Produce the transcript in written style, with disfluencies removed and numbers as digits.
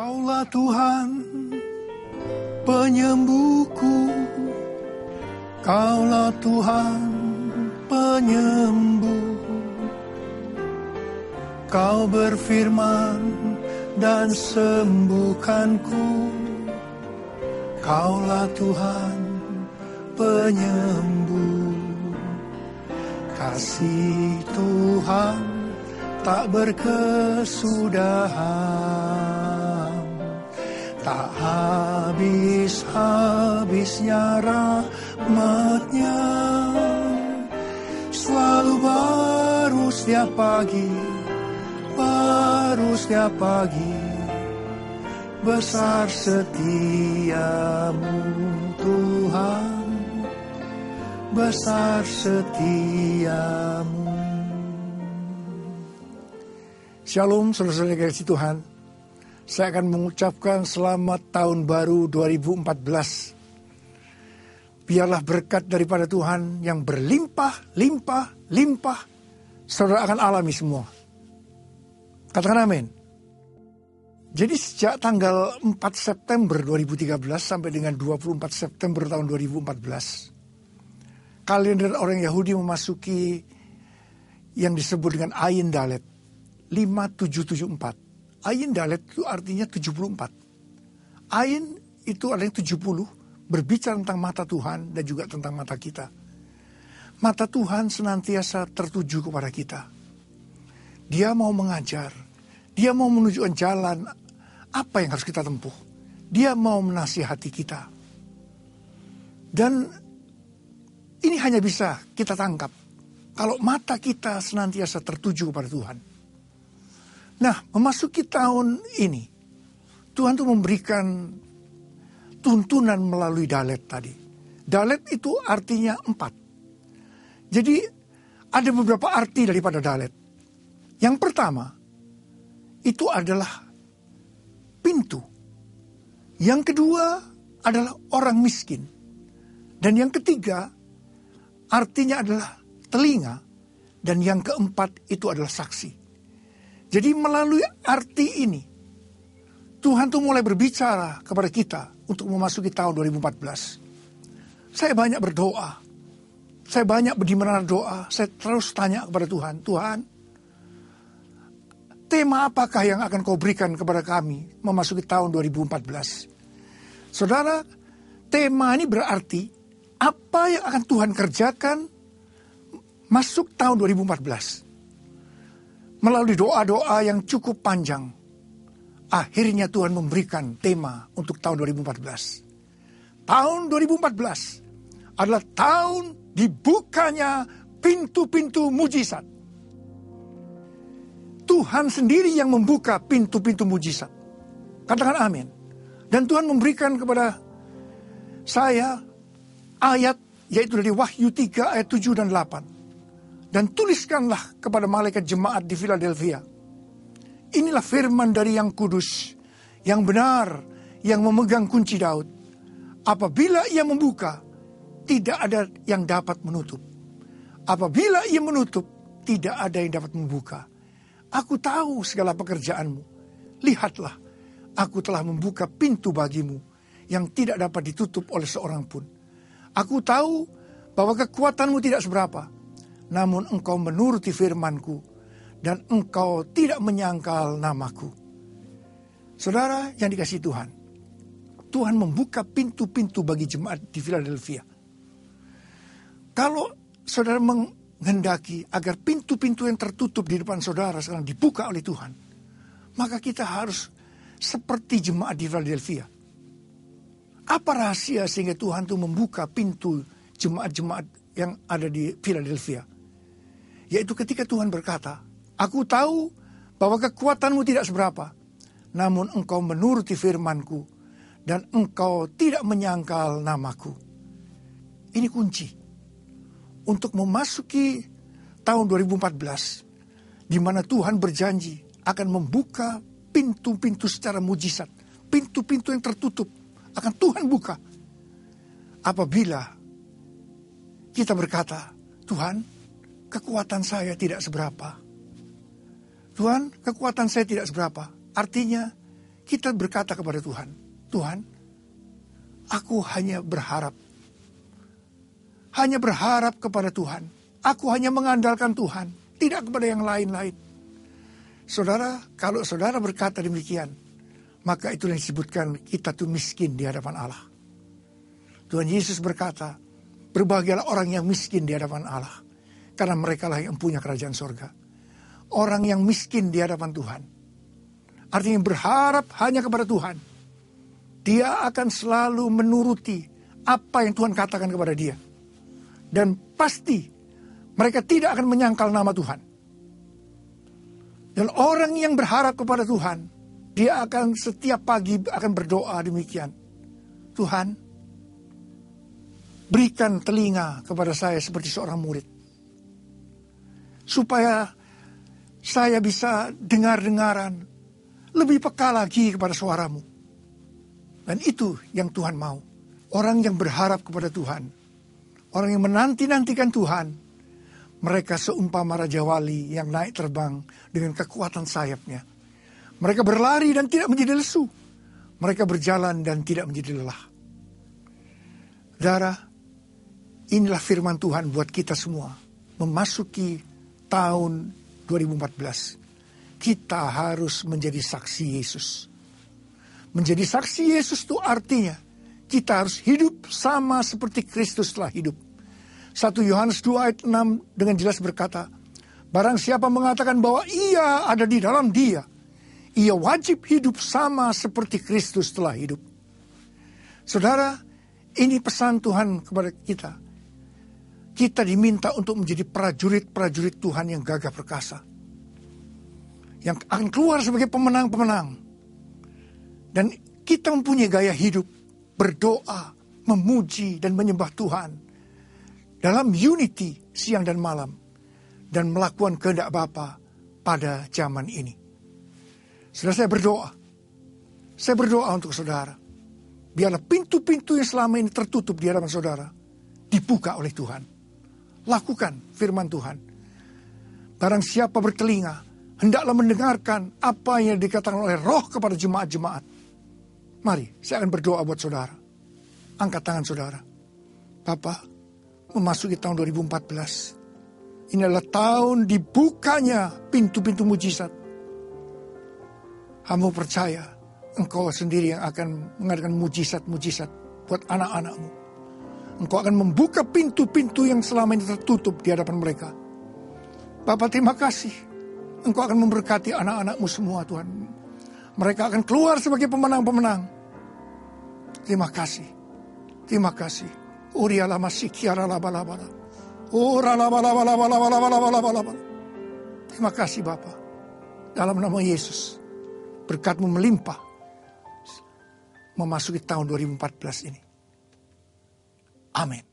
Kaulah Tuhan penyembuhku, Kaulah Tuhan penyembuh. Kau berfirman dan sembuhkanku, Kaulah Tuhan penyembuh. Kasih Tuhan tak berkesudahan, tak habis-habisnya rahmat-Nya. Selalu baru setiap pagi, baru setiap pagi. Besar setiamu Tuhan, besar setiamu. Shalom saudara-saudara kasih Tuhan. Saya akan mengucapkan selamat tahun baru 2014. Biarlah berkat daripada Tuhan yang berlimpah, limpah, limpah, saudara akan alami semua. Katakan amin. Jadi sejak tanggal 4 September 2013 sampai dengan 24 September tahun 2014, kalender orang Yahudi memasuki yang disebut dengan Ayin Dalet 5774. Ayin Dalet itu artinya 74. Ayin itu artinya 70, berbicara tentang mata Tuhan dan juga tentang mata kita. Mata Tuhan senantiasa tertuju kepada kita. Dia mau mengajar, Dia mau menunjukkan jalan apa yang harus kita tempuh. Dia mau menasihati kita. Dan ini hanya bisa kita tangkap kalau mata kita senantiasa tertuju kepada Tuhan. Nah, memasuki tahun ini, Tuhan tuh memberikan tuntunan melalui Dalet tadi. Dalet itu artinya 4. Jadi ada beberapa arti daripada Dalet. Yang pertama, itu adalah pintu. Yang kedua adalah orang miskin. Dan yang ketiga, artinya adalah telinga. Dan yang keempat itu adalah saksi. Jadi melalui arti ini, Tuhan tuh mulai berbicara kepada kita untuk memasuki tahun 2014. Saya banyak berdoa. Saya banyak berdimana doa. Saya terus tanya kepada Tuhan, Tuhan, tema apakah yang akan kau berikan kepada kami memasuki tahun 2014? Saudara, tema ini berarti apa yang akan Tuhan kerjakan masuk tahun 2014. Melalui doa-doa yang cukup panjang, akhirnya Tuhan memberikan tema untuk tahun 2014. Tahun 2014 adalah tahun dibukanya pintu-pintu mujizat. Tuhan sendiri yang membuka pintu-pintu mujizat. Katakan amin. Dan Tuhan memberikan kepada saya ayat, yaitu dari Wahyu 3 ayat 7 dan 8. Dan tuliskanlah kepada malaikat jemaat di Philadelphia. Inilah firman dari yang kudus, yang benar, yang memegang kunci Daud. Apabila ia membuka, tidak ada yang dapat menutup. Apabila ia menutup, tidak ada yang dapat membuka. Aku tahu segala pekerjaanmu. Lihatlah, aku telah membuka pintu bagimu yang tidak dapat ditutup oleh seorang pun. Aku tahu bahwa kekuatanmu tidak seberapa, namun engkau menuruti firmanku dan engkau tidak menyangkal namaku. Saudara yang dikasihi Tuhan, Tuhan membuka pintu-pintu bagi jemaat di Philadelphia. Kalau saudara menghendaki agar pintu-pintu yang tertutup di depan saudara sekarang dibuka oleh Tuhan, maka kita harus seperti jemaat di Philadelphia. Apa rahasia sehingga Tuhan itu membuka pintu jemaat-jemaat yang ada di Philadelphia? Yaitu ketika Tuhan berkata, aku tahu bahwa kekuatanmu tidak seberapa, namun engkau menuruti firmanku dan engkau tidak menyangkal namaku. Ini kunci untuk memasuki tahun 2014, di mana Tuhan berjanji akan membuka pintu-pintu secara mujizat. Pintu-pintu yang tertutup akan Tuhan buka. Apabila kita berkata, Tuhan, kekuatan saya tidak seberapa. Tuhan, kekuatan saya tidak seberapa. Artinya, kita berkata kepada Tuhan, Tuhan, aku hanya berharap kepada Tuhan. Aku hanya mengandalkan Tuhan, tidak kepada yang lain-lain. Saudara, kalau saudara berkata demikian, maka itu yang disebutkan kita tuh miskin di hadapan Allah. Tuhan Yesus berkata, berbahagialah orang yang miskin di hadapan Allah, karena mereka lah yang punya kerajaan sorga. Orang yang miskin di hadapan Tuhan, artinya berharap hanya kepada Tuhan. Dia akan selalu menuruti apa yang Tuhan katakan kepada dia. Dan pasti mereka tidak akan menyangkal nama Tuhan. Dan orang yang berharap kepada Tuhan, dia akan setiap pagi akan berdoa demikian. Tuhan, berikan telinga kepada saya seperti seorang murid, supaya saya bisa dengar-dengaran, lebih peka lagi kepada suaramu. Dan itu yang Tuhan mau. Orang yang berharap kepada Tuhan, orang yang menanti-nantikan Tuhan, mereka seumpama Raja Wali yang naik terbang dengan kekuatan sayapnya. Mereka berlari dan tidak menjadi lesu. Mereka berjalan dan tidak menjadi lelah. Saudara, inilah firman Tuhan buat kita semua. Memasuki tahun 2014. Kita harus menjadi saksi Yesus. Menjadi saksi Yesus itu artinya kita harus hidup sama seperti Kristus telah hidup. 1 Yohanes 2 ayat 6 dengan jelas berkata, barang siapa mengatakan bahwa ia ada di dalam dia, ia wajib hidup sama seperti Kristus telah hidup. Saudara, ini pesan Tuhan kepada kita. Kita diminta untuk menjadi prajurit-prajurit Tuhan yang gagah perkasa, yang akan keluar sebagai pemenang-pemenang. Dan kita mempunyai gaya hidup, berdoa, memuji dan menyembah Tuhan dalam unity siang dan malam, dan melakukan kehendak Bapa pada zaman ini. Saudara, saya berdoa untuk saudara. Biarlah pintu-pintu yang selama ini tertutup di hadapan saudara dibuka oleh Tuhan. Lakukan firman Tuhan. Barang siapa bertelinga, hendaklah mendengarkan apa yang dikatakan oleh Roh kepada jemaat-jemaat. Mari, saya akan berdoa buat saudara. Angkat tangan saudara. Bapa, memasuki tahun 2014. Ini adalah tahun dibukanya pintu-pintu mujizat. Hamba percaya Engkau sendiri yang akan mengadakan mujizat-mujizat buat anak-anakmu. Engkau akan membuka pintu-pintu yang selama ini tertutup di hadapan mereka. Bapa, terima kasih. Engkau akan memberkati anak-anakmu semua, Tuhan. Mereka akan keluar sebagai pemenang-pemenang. Terima kasih. Terima kasih. Uriala masikiara laba-laba. Ora laba-laba. Terima kasih Bapa. Dalam nama Yesus, berkat-Mu melimpah memasuki tahun 2014 ini. Amin.